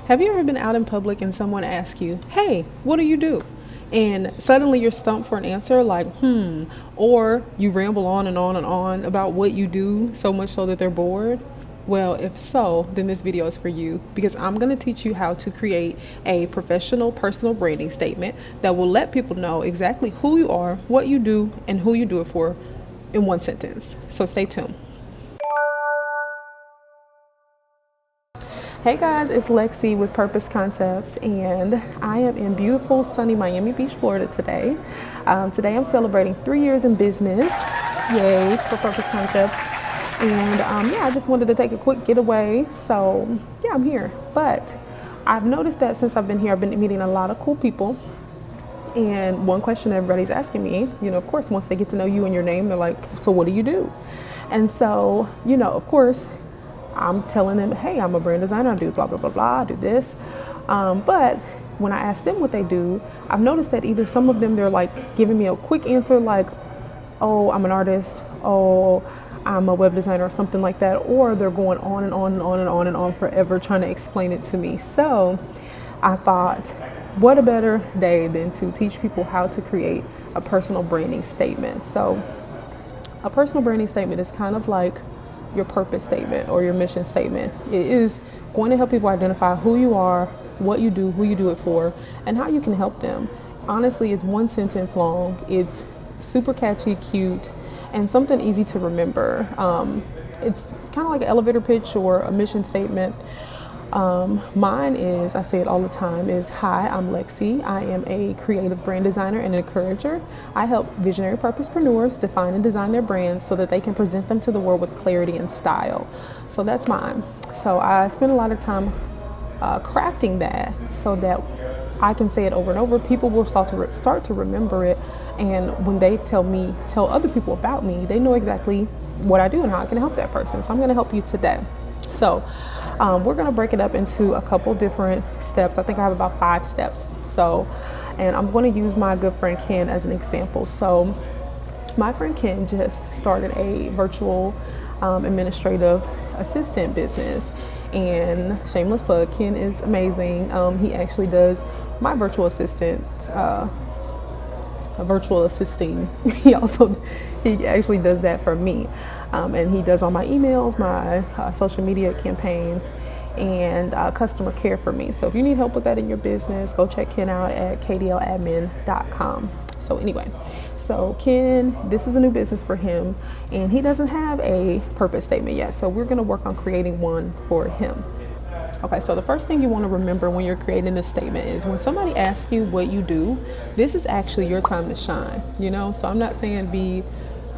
Have you ever been out in public and someone asks you, hey, what do you do? And suddenly you're stumped for an answer like, or you ramble on and on and on about what you do so much so that they're bored? Well, if so, then this video is for you because I'm going to teach you how to create a professional personal branding statement that will let people know exactly who you are, what you do, and who you do it for in one sentence. So stay tuned. Hey guys, it's Lexi with Purpose Concepts, and I am in beautiful, sunny Miami Beach, Florida today. Today I'm celebrating 3 years in business. Yay for Purpose Concepts. And I just wanted to take a quick getaway. So yeah, I'm here. But I've noticed that since I've been here, I've been meeting a lot of cool people. And one question everybody's asking me, of course, once they get to know you and your name, they're like, so what do you do? And so, of course, I'm telling them, hey, I'm a brand designer, I do blah, blah, blah, blah, I do this. But when I ask them what they do, I've noticed that either some of them, they're like giving me a quick answer like, oh, I'm an artist, oh, I'm a web designer or something like that, or they're going on and on and on and on and on forever trying to explain it to me. So I thought, what a better day than to teach people how to create a personal branding statement. So a personal branding statement is kind of like your purpose statement or your mission statement. It is going to help people identify who you are, what you do, who you do it for, and how you can help them. Honestly, it's one sentence long. It's super catchy, cute, and something easy to remember. It's kind of like an elevator pitch or a mission statement. Mine is, I say it all the time, is hi, I'm Lexi. I am a creative brand designer and encourager. I help visionary purposepreneurs define and design their brands so that they can present them to the world with clarity and style. So that's mine. So I spend a lot of time crafting that so that I can say it over and over. People will start to remember it. And when they tell other people about me, they know exactly what I do and how I can help that person. So I'm going to help you today. So we're going to break it up into a couple different steps. I think I have about 5 steps. And I'm going to use my good friend Ken as an example. So my friend Ken just started a virtual administrative assistant business. And shameless plug, Ken is amazing. He actually does my virtual assistant, virtual assisting. He actually does that for me. And he does all my emails, my social media campaigns, and customer care for me. So if you need help with that in your business, go check Ken out at kdladmin.com. So anyway, so Ken, this is a new business for him, and he doesn't have a purpose statement yet. So we're going to work on creating one for him. Okay, so the first thing you want to remember when you're creating this statement is when somebody asks you what you do, this is actually your time to shine, So I'm not saying be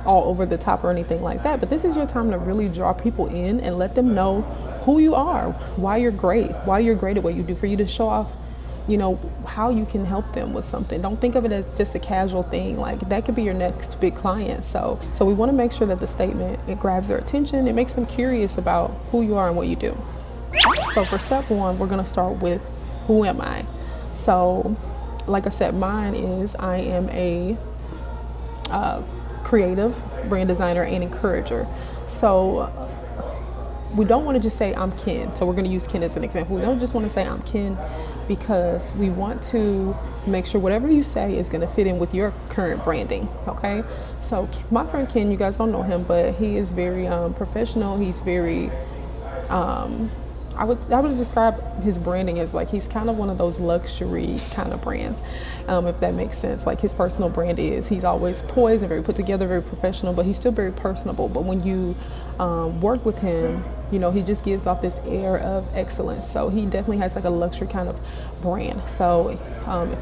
all over the top or anything like that, but this is your time to really draw people in and let them know who you are, why you're great at what you do, for you to show off, how you can help them with something. Don't think of it as just a casual thing. Like that could be your next big client. So we want to make sure that the statement, it grabs their attention. It makes them curious about who you are and what you do. So for step 1, we're going to start with who am I? So like I said, mine is I am a creative brand designer and encourager. So we don't want to just say I'm Ken. So we're going to use Ken as an example. We don't just want to say I'm Ken because we want to make sure whatever you say is going to fit in with your current branding. Okay. So my friend Ken, you guys don't know him, but he is very professional. He's very I would describe his branding as like he's kind of one of those luxury kind of brands, if that makes sense. Like his personal brand he's always poised and very put together, very professional, but he's still very personable. But when you work with him, he just gives off this air of excellence. So he definitely has like a luxury kind of brand. So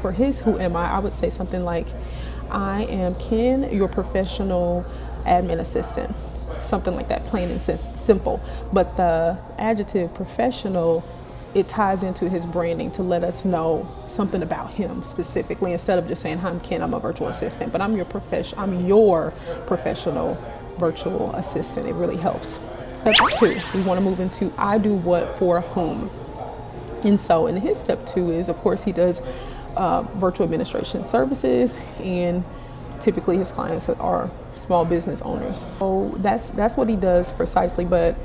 for his who am I would say something like, I am Ken, your professional admin assistant. Something like that, plain and simple. But the adjective professional, it ties into his branding to let us know something about him specifically, instead of just saying, hi, I'm Ken, I'm a virtual assistant, but I'm your professional virtual assistant. It really helps. Step 2, we want to move into I do what for whom. And so in his step 2 is, of course, he does virtual administration services, and typically his clients are small business owners. So that's what he does precisely. But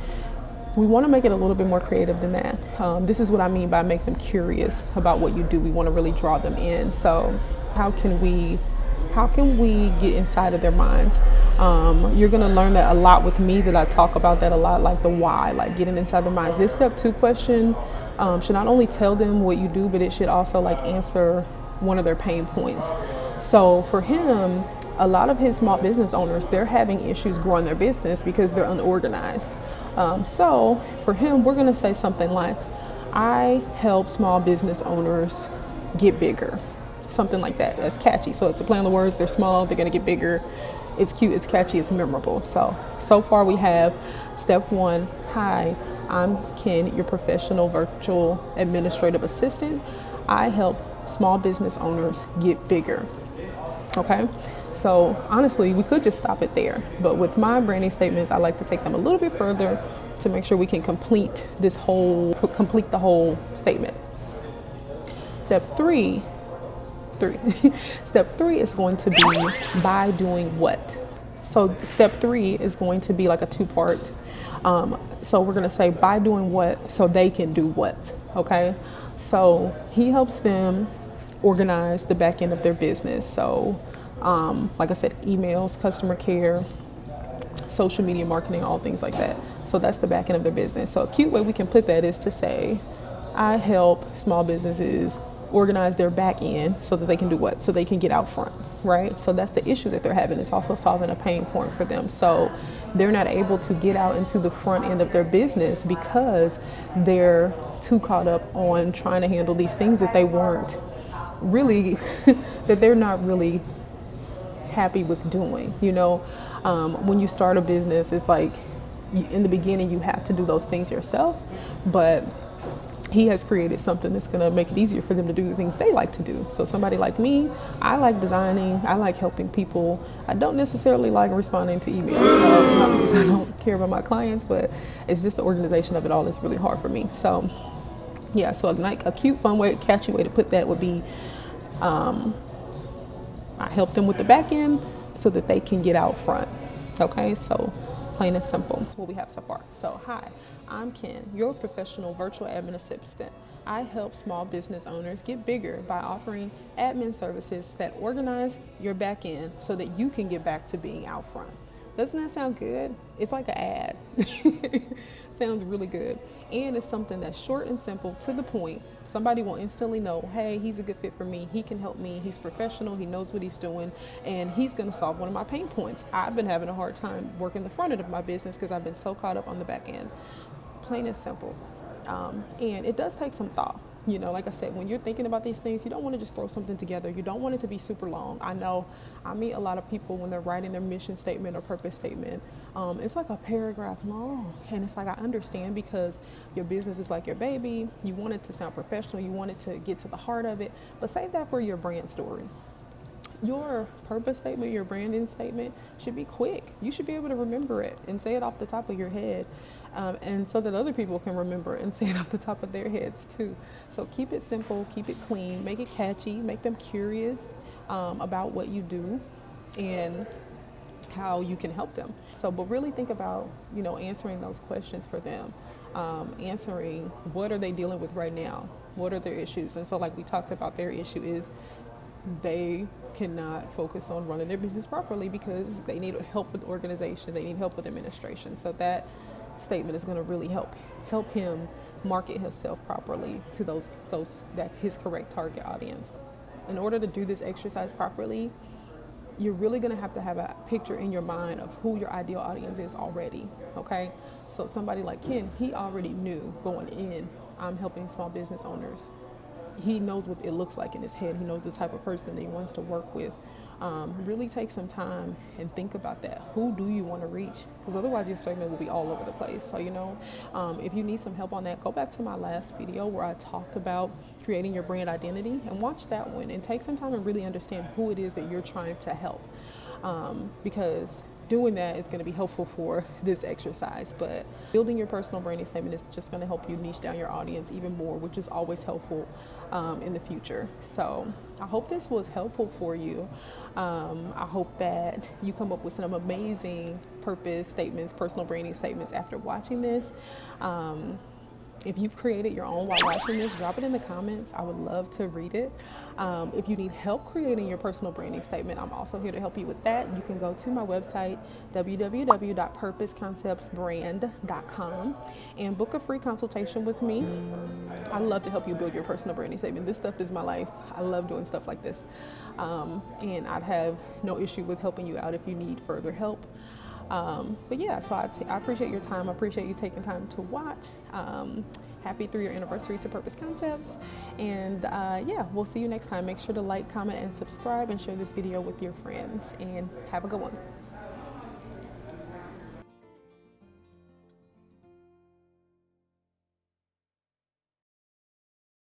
we want to make it a little bit more creative than that. This is what I mean by make them curious about what you do. We want to really draw them in. So how can we get inside of their minds? You're going to learn that a lot with me, that I talk about that a lot, like the why, like getting inside their minds. This step 2 question should not only tell them what you do, but it should also like answer one of their pain points. So for him, a lot of his small business owners, they're having issues growing their business because they're unorganized. So for him, we're going to say something like, I help small business owners get bigger. Something like that. That's catchy. So it's a play on the words. They're small, they're going to get bigger. It's cute, it's catchy, it's memorable. So far we have step 1. Hi, I'm Ken, your professional virtual administrative assistant. I help small business owners get bigger. Okay? So honestly, we could just stop it there. But with my branding statements, I like to take them a little bit further to make sure we can complete the whole statement. Step 3 is going to be by doing what. So step 3 is going to be like a 2-part. So we're going to say by doing what so they can do what. Okay. So he helps them organize the back end of their business. So like I said, emails, customer care, social media marketing, all things like that. So that's the back end of their business. So a cute way we can put that is to say, I help small businesses organize their back end so that they can do what? So they can get out front, right? So that's the issue that they're having. It's also solving a pain point for them. So they're not able to get out into the front end of their business because they're too caught up on trying to handle these things that they weren't really, that they're not really happy with doing. You know, when you start a business, it's like in the beginning you have to do those things yourself, but he has created something that's going to make it easier for them to do the things they like to do. So somebody like me, I like designing, I like helping people. I don't necessarily like responding to emails, not because I don't care about my clients, but it's just the organization of it all is really hard for me. So yeah, so like a cute, fun way, catchy way to put that would be, I help them with the back end so that they can get out front. Okay, so plain and simple, what we have so far. So hi, I'm Ken, your professional virtual admin assistant. I help small business owners get bigger by offering admin services that organize your back end so that you can get back to being out front. Doesn't that sound good? It's like an ad. Sounds really good. And it's something that's short and simple, to the point. Somebody will instantly know, hey, he's a good fit for me. He can help me. He's professional. He knows what he's doing. And he's going to solve one of my pain points. I've been having a hard time working the front end of my business because I've been so caught up on the back end. Plain and simple. And it does take some thought. You know, like I said, when you're thinking about these things, you don't want to just throw something together. You don't want it to be super long. I know I meet a lot of people when they're writing their mission statement or purpose statement. It's like a paragraph long. And it's like, I understand, because your business is like your baby. You want it to sound professional. You want it to get to the heart of it. But save that for your brand story. Your purpose statement, your branding statement should be quick. You should be able to remember it and say it off the top of your head. And so that other people can remember and say it off the top of their heads too. So keep it simple, keep it clean, make it catchy, make them curious about what you do and how you can help them. So, but really think about, you know, answering those questions for them. Answering what are they dealing with right now? What are their issues? And so like we talked about, their issue is they cannot focus on running their business properly because they need help with organization, they need help with administration. So that statement is going to really help him market himself properly to that his correct target audience. In order to do this exercise properly, you're really going to have a picture in your mind of who your ideal audience is already. Okay, so somebody like Ken, he already knew going in, I'm helping small business owners. He knows what it looks like in his head. He knows the type of person that he wants to work with. Really take some time and think about that. Who do you want to reach? Because otherwise your statement will be all over the place. So, you know, if you need some help on that, go back to my last video where I talked about creating your brand identity and watch that one and take some time and really understand who it is that you're trying to help. Because doing that is going to be helpful for this exercise, but building your personal branding statement is just going to help you niche down your audience even more, which is always helpful in the future. So I hope this was helpful for you. I hope that you come up with some amazing purpose statements, personal branding statements after watching this. If you've created your own while watching this, drop it in the comments. I would love to read it. If you need help creating your personal branding statement, I'm also here to help you with that. You can go to my website, www.purposeconceptsbrand.com, and book a free consultation with me. I love to help you build your personal branding statement. This stuff is my life. I love doing stuff like this. And I'd have no issue with helping you out if you need further help. But yeah, so I appreciate your time. I appreciate you taking time to watch. Happy 3-year anniversary to Purpose Concepts. And yeah, we'll see you next time. Make sure to like, comment, and subscribe, and share this video with your friends. And have a good one.